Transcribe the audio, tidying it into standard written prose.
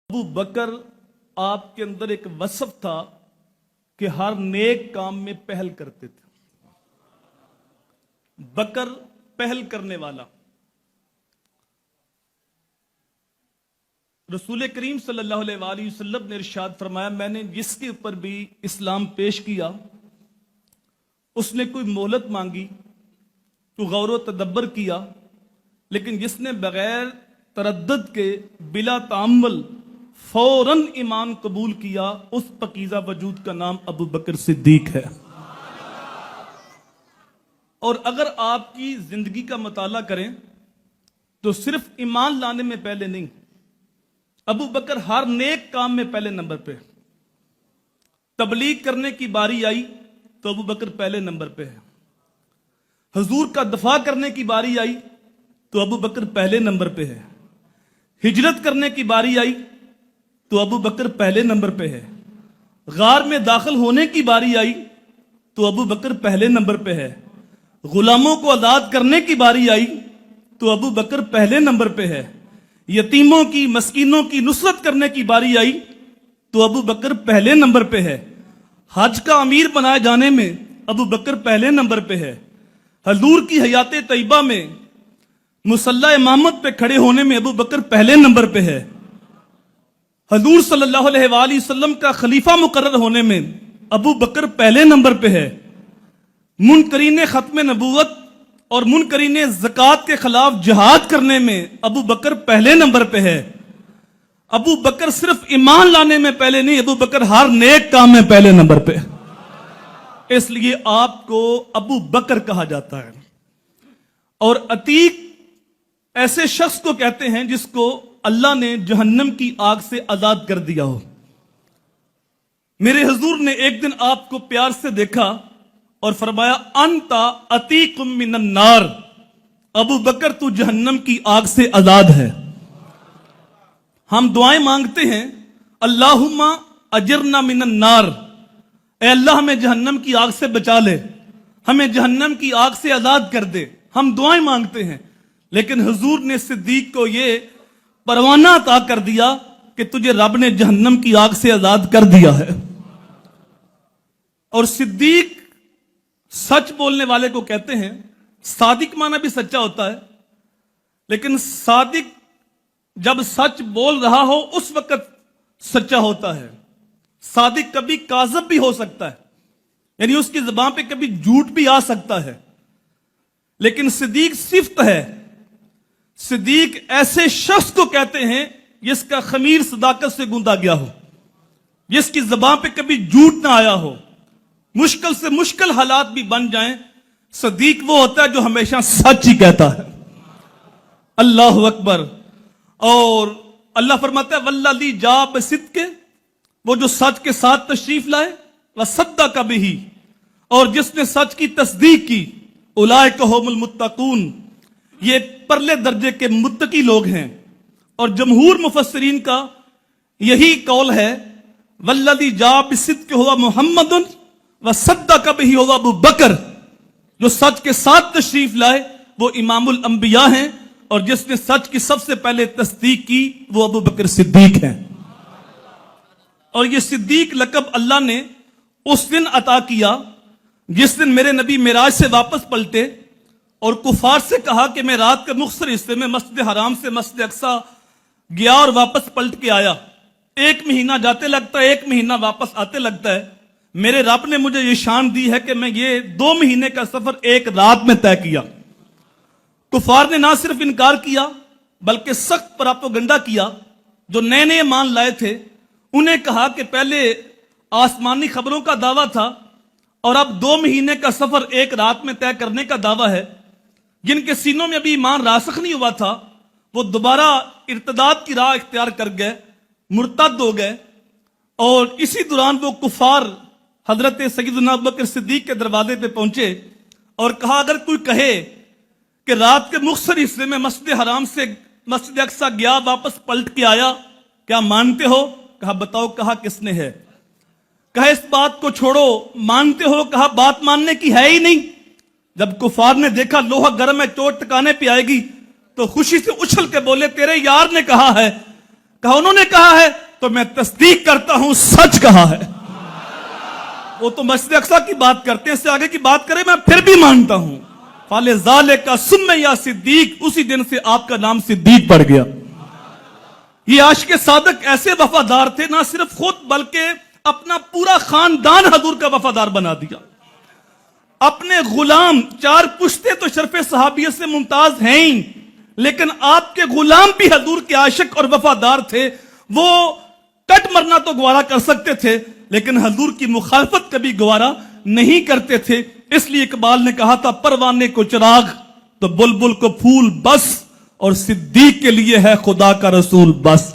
ابو بکر آپ کے اندر ایک وصف تھا کہ ہر نیک کام میں پہل کرتے تھے. بکر پہل کرنے والا. رسول کریم صلی اللہ علیہ وآلہ وسلم نے ارشاد فرمایا، میں نے جس کے اوپر بھی اسلام پیش کیا اس نے کوئی مہلت مانگی، تو غور و تدبر کیا، لیکن جس نے بغیر تردد کے بلا تعمل فوراً ایمان قبول کیا، اس پاکیزہ وجود کا نام ابو بکر صدیق ہے. اور اگر آپ کی زندگی کا مطالعہ کریں تو صرف ایمان لانے میں پہلے نہیں، ابو بکر ہر نیک کام میں پہلے نمبر پہ. تبلیغ کرنے کی باری آئی تو ابو بکر پہلے نمبر پہ ہے. حضور کا دفاع کرنے کی باری آئی تو ابو بکر پہلے نمبر پہ ہے. ہجرت کرنے کی باری آئی تو ابو بکر پہلے نمبر پہ ہے. غار میں داخل ہونے کی باری آئی تو ابو بکر پہلے نمبر پہ ہے. غلاموں کو آزاد کرنے کی باری آئی تو ابو بکر پہلے نمبر پہ ہے. یتیموں کی مسکینوں کی نصرت کرنے کی باری آئی تو ابو بکر پہلے نمبر پہ ہے. حج کا امیر بنائے جانے میں ابو بکر پہلے نمبر پہ ہے. حضور کی حیات طیبہ میں مصلی امامت پہ کھڑے ہونے میں ابو بکر پہلے نمبر پہ ہے. حضور صلی اللہ علیہ وآلہ وسلم کا خلیفہ مقرر ہونے میں ابو بکر پہلے نمبر پہ ہے. منکرین ختم نبوت اور منکرین زکوٰۃ کے خلاف جہاد کرنے میں ابو بکر پہلے نمبر پہ ہے. ابو بکر صرف ایمان لانے میں پہلے نہیں، ابو بکر ہر نیک کام میں پہلے نمبر پہ. اس لیے آپ کو ابو بکر کہا جاتا ہے. اور عتیق ایسے شخص کو کہتے ہیں جس کو اللہ نے جہنم کی آگ سے آزاد کر دیا ہو. میرے حضور نے ایک دن آپ کو پیار سے دیکھا اور فرمایا، انتا عتیق من النار، ابو بکر تو جہنم کی آگ سے آزاد ہے. ہم دعائیں مانگتے ہیں، اللہم اجرنا من النار، اے اللہ ہمیں جہنم کی آگ سے بچا لے، ہمیں جہنم کی آگ سے آزاد کر دے. ہم دعائیں مانگتے ہیں، لیکن حضور نے صدیق کو یہ پروانہ عطا کر دیا کہ تجھے رب نے جہنم کی آگ سے آزاد کر دیا ہے. اور صدیق سچ بولنے والے کو کہتے ہیں. صادق معنی بھی سچا ہوتا ہے، لیکن صادق جب سچ بول رہا ہو اس وقت سچا ہوتا ہے. صادق کبھی کاذب بھی ہو سکتا ہے، یعنی اس کی زبان پہ کبھی جھوٹ بھی آ سکتا ہے، لیکن صدیق صفت ہے. صدیق ایسے شخص کو کہتے ہیں جس کا خمیر صداقت سے گوندا گیا ہو، جس کی زبان پہ کبھی جھوٹ نہ آیا ہو. مشکل سے مشکل حالات بھی بن جائیں، صدیق وہ ہوتا ہے جو ہمیشہ سچ ہی کہتا ہے. اللہ اکبر. اور اللہ فرماتا ہے، والذی جاء بصدق، وہ جو سچ کے ساتھ تشریف لائے، وصدق بہ، اور جس نے سچ کی تصدیق کی، اولئک ھم المتقون، یہ پرلے درجے کے متقی لوگ ہیں. اور جمہور مفسرین کا یہی قول ہے، والذی جاء بصدق ھو محمد وصدق بہ ھو ابو بکر، جو سچ کے ساتھ تشریف لائے وہ امام الانبیاء ہیں، اور جس نے سچ کی سب سے پہلے تصدیق کی وہ ابو بکر صدیق ہیں. اور یہ صدیق لقب اللہ نے اس دن عطا کیا جس دن میرے نبی معراج سے واپس پلٹے اور کفار سے کہا کہ میں رات کے مختصر حصے میں مسجد حرام سے مسجد اقصی گیا اور واپس پلٹ کے آیا. 1 مہینہ جاتے لگتا ہے، 1 مہینہ واپس آتے لگتا ہے. میرے رب نے مجھے یہ شان دی ہے کہ میں یہ 2 مہینے کا سفر 1 رات میں طے کیا. کفار نے نہ صرف انکار کیا بلکہ سخت پراپیگنڈا کیا. جو نئے نئے مان لائے تھے انہیں کہا کہ پہلے آسمانی خبروں کا دعویٰ تھا اور اب 2 مہینے کا سفر 1 رات میں طے کرنے کا دعویٰ ہے. جن کے سینوں میں ابھی ایمان راسخ نہیں ہوا تھا وہ دوبارہ ارتداد کی راہ اختیار کر گئے، مرتد ہو گئے. اور اسی دوران وہ کفار حضرت سیدنا ابوبکر صدیق کے دروازے پہ پہنچے اور کہا، اگر کوئی کہے کہ رات کے مختصر حصے میں مسجد حرام سے مسجد اقصی گیا واپس پلٹ کے آیا، کیا مانتے ہو؟ کہا بتاؤ. کہا کس نے ہے؟ کہا اس بات کو چھوڑو، مانتے ہو؟ کہا بات ماننے کی ہے ہی نہیں. جب کفار نے دیکھا لوہا گرم ہے، چوٹ ٹکانے پہ آئے گی، تو خوشی سے اچھل کے بولے، تیرے یار نے کہا ہے کہا انہوں نے کہا ہے تو میں تصدیق کرتا ہوں سچ کہا ہے. وہ تو مسجد اقصی کی بات کرتے ہیں, اس سے آگے کی بات کرے میں پھر بھی مانتا ہوں. فَلِذَالِكَ ثُمَّ يَا صدیق, اسی دن سے آپ کا نام صدیق پڑ گیا. یہ عاشق صادق ایسے وفادار تھے, نہ صرف خود بلکہ اپنا پورا خاندان حضور کا وفادار بنا دیا. اپنے غلام, 4 پشتے تو شرف صحابیت سے ممتاز ہیں ہی, لیکن آپ کے غلام بھی حضور کے عاشق اور وفادار تھے. وہ کٹ مرنا تو گوارا کر سکتے تھے, لیکن حضور کی مخالفت کبھی گوارا نہیں کرتے تھے. اس لیے اقبال نے کہا تھا, پروانے کو چراغ تو بلبل کو پھول بس, اور صدیق کے لیے ہے خدا کا رسول بس.